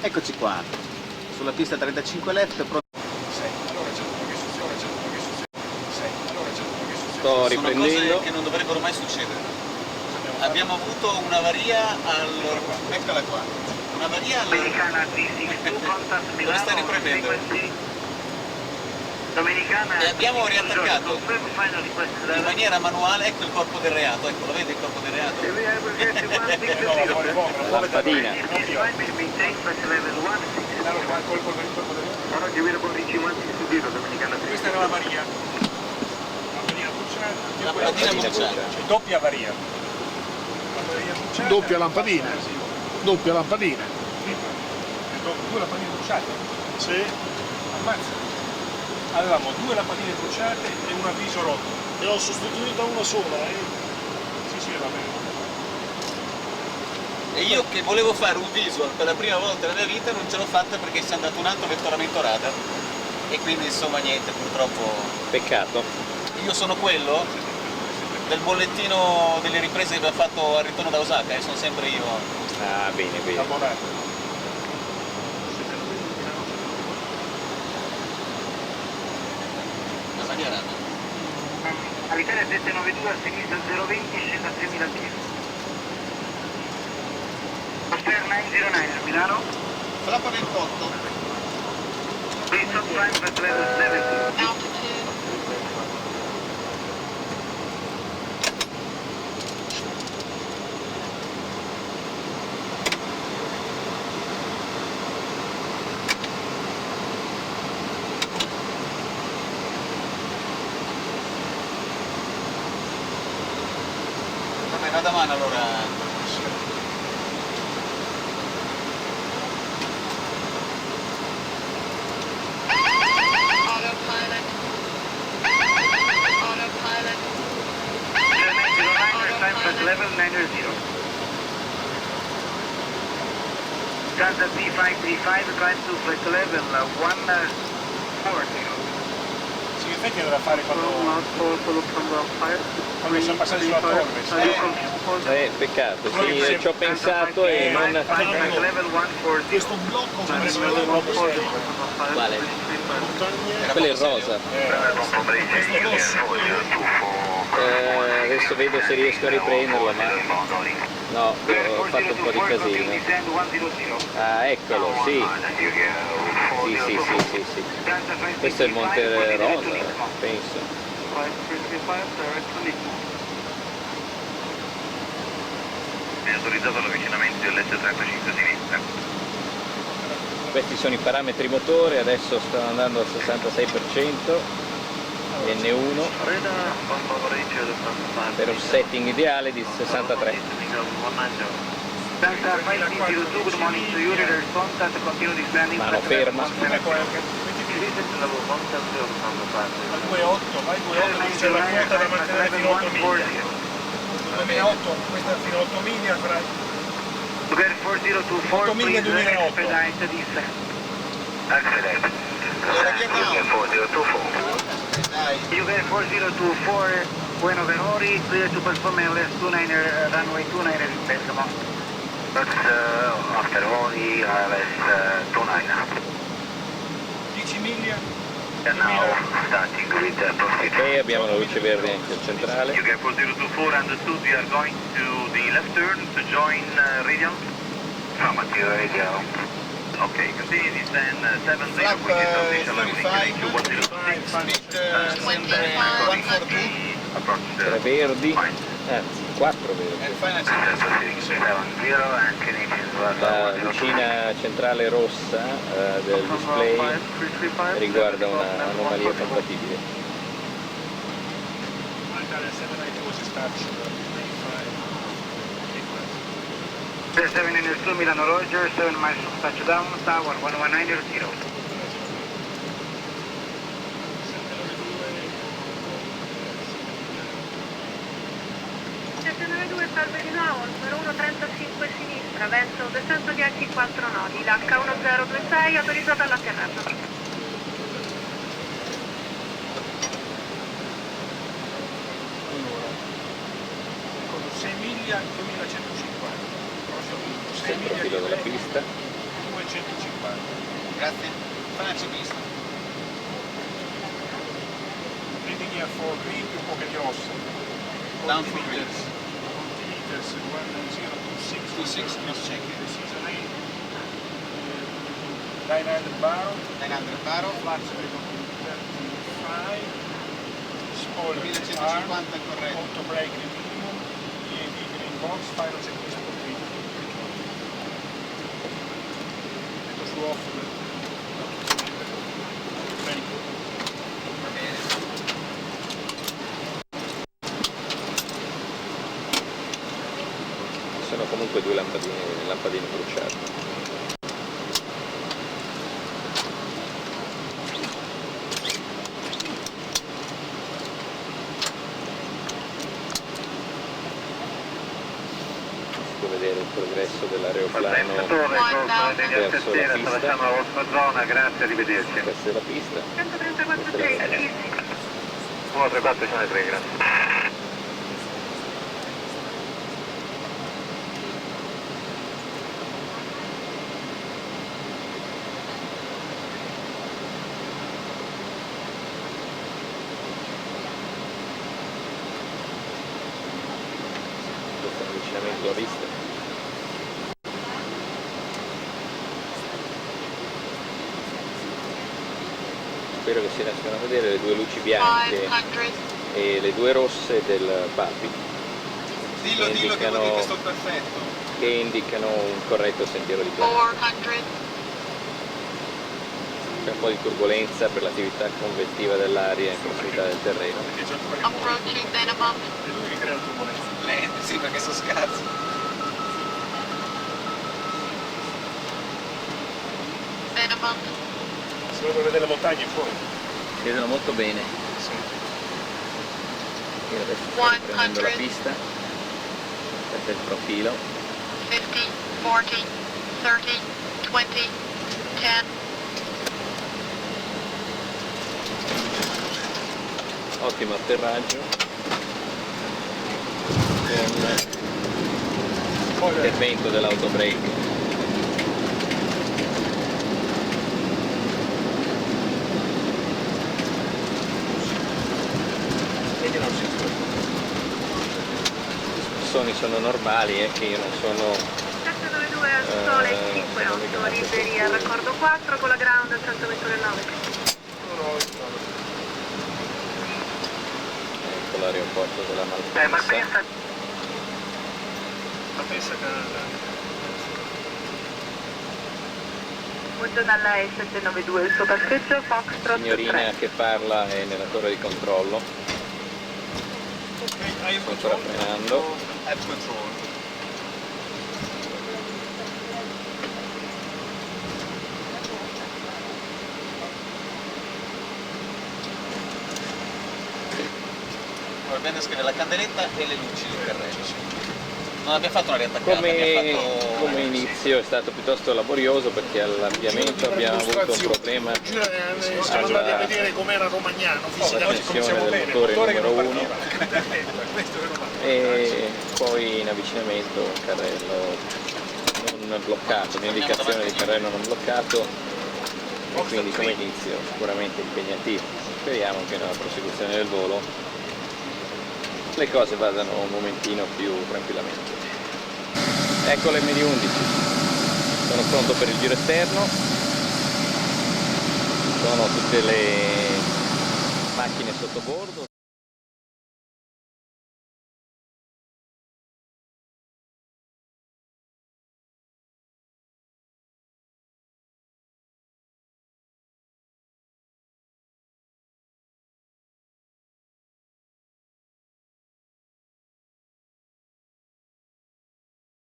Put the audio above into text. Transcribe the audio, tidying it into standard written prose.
Eccoci qua, sulla pista 35 left, sto riprendendo. Sono cose che non dovrebbero mai succedere. Abbiamo avuto un'avaria eccola qua, un'avaria dove sta riprendendo. E abbiamo riattaccato in maniera manuale, ecco il corpo del reato, ecco, lo vede il corpo del reato? La lampadina. Questa era l'avaria. Lampadina bruciata. Cioè doppia avaria. Doppia lampadina. Doppia lampadina. Due lampadine bruciate. Sì. Ammazza. Avevamo due lampadine bruciate e un avviso rotto. E ho sostituito una sola, Sì, va bene. E io che volevo fare un visual per la prima volta nella mia vita non ce l'ho fatta perché ci è andato un altro vettoramento radar. E quindi insomma niente, purtroppo. Peccato. Io sono quello del bollettino delle riprese che abbiamo fatto al ritorno da Osaka, sono sempre io. Ah, bene, bene. Abbonato. La maniera. All'Italia 792 a sinistra 020 scende a 3000 piedi. Costiera 909 a Milano. Flappa 28. Please stop time at level 70. Vabbè, vado a mano allora. Autopilot. Autopilot. Time at level 90. Delta P535 climb to flight level 140. Sì, in effetti dovrà fare quando siamo passati sulla torre. Peccato, sì, ci ho pensato e non... Questo blocco come si vede Quale? Quello è il rosa. questo rosso, Adesso vedo se riesco a riprenderlo, ma... No, ho fatto un po' di casino. Ah, eccolo, sì. Sì. Questo è il Monte Rosa, penso. È autorizzato l'avvicinamento dell'S35 sinistra. Questi sono i parametri motore, adesso stanno andando al 66%. N1 per un setting ideale di 63. Mano ferma. Al 2.8, vai 2.8, c'è la quota da mantenere fino a 8 miglia. 2008, questa fino a 8 miglia avrai. 8 miglia 2008. Allora chiamiamo. You get 4024, Bueno Verori, clear to perform LS 29er, runway 29er in Bergamo. That's after Ori, LS 29er. 10 miglia. And now starting with Ok, abbiamo la luce verde anche al centrale. You get 4024, understood, we are going to the left turn to join radial. Affirmative radial. Okay, continue descend 70, Flap which is official 35, to 106. speed sempre 142 Approach 3 verdi, anzi 4 verdi. and final La lucina centrale rossa del display riguarda un'anomalia compatibile. Italia 792 si starci. 792 Milano Roger, 7 miles from touchdown, tower 11900. 792 salve di nuovo, numero 135 sinistra, vento 210 4 nodi, l'H1026 autorizzato all'atterraggio. Allora, con 6 miglia 2150, prossimo 6 questo è il profilo della pista. 250. Grazie. Faccio pista. Leading gear for green più poche di rosse. Down for green. Multimeters 1026 cross check. Precision 900 barrel. 900 barrel. Flash rate of 35. Spoiler 1150 è corretto. auto brake minimum. EAD green box. Final checklist complete. Metto su off. Va bene. Sono comunque due lampadine bruciate. Si può vedere il progresso dell'aeroplano verso la pista. Facciamo la vostra zona, grazie, arrivederci. Questa è la pista. 134 6, 134 3, grazie. Questo è un avvicinamento a vista. Spero che si riescano a vedere le due luci bianche 500, e le due rosse del PAPI Dillo che vuol dire che sto perfetto. che indicano un corretto sentiero di piano. 400, C'è un po' di turbolenza per l'attività convettiva dell'aria in prossimità del terreno. approaching minimum, E lui che crea il turbolenza. Lente, sì, perché sono scarsi. minimum, Si vedono vedere le montagne fuori. Si vedono molto bene. Sì. Io adesso sto prendendo la pista. Questo è il profilo. 50, 40, 30, 20, 10, Ottimo atterraggio con l'intervento dell'autobrake. Vedi non si I suoni sono normali, che io non sono 792 al sole 58, liberi al raccordo 4 con la ground 129. ecco l'aeroporto della Malpensa. pensa che Buongiorno a lei 792, il suo passeggio Foxtrot Signorina 3. che parla è nella torre di controllo. Sto ancora frenando. Have control. Va bene scrivere la candeletta e le luci del carrello. Non abbiamo fatto una riattaccata, Come inizio è stato piuttosto laborioso perché all'avviamento abbiamo avuto un problema siamo andati a vedere com'era Romagnano fisicamente. trasmissione del motore numero 1 e poi in avvicinamento un carrello non bloccato, un'indicazione di carrello non bloccato e quindi come inizio sicuramente impegnativo. Speriamo che nella prosecuzione del volo le cose vadano un momentino più tranquillamente. Ecco l'MD11, sono pronto per il giro esterno, sono tutte le macchine sotto bordo.